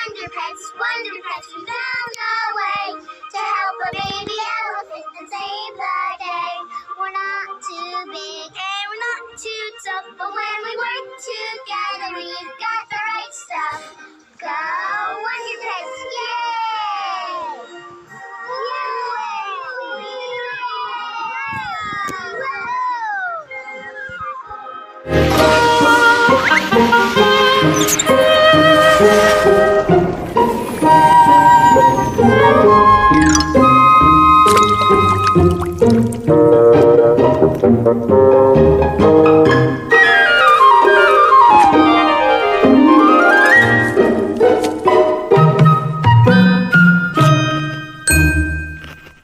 Wonder Pets, we found a way to help a baby elephant and save the day. We're not too big and we're not too tough, but when we work together, we've got the right stuff. Go Wonder Pets, yay! Yay!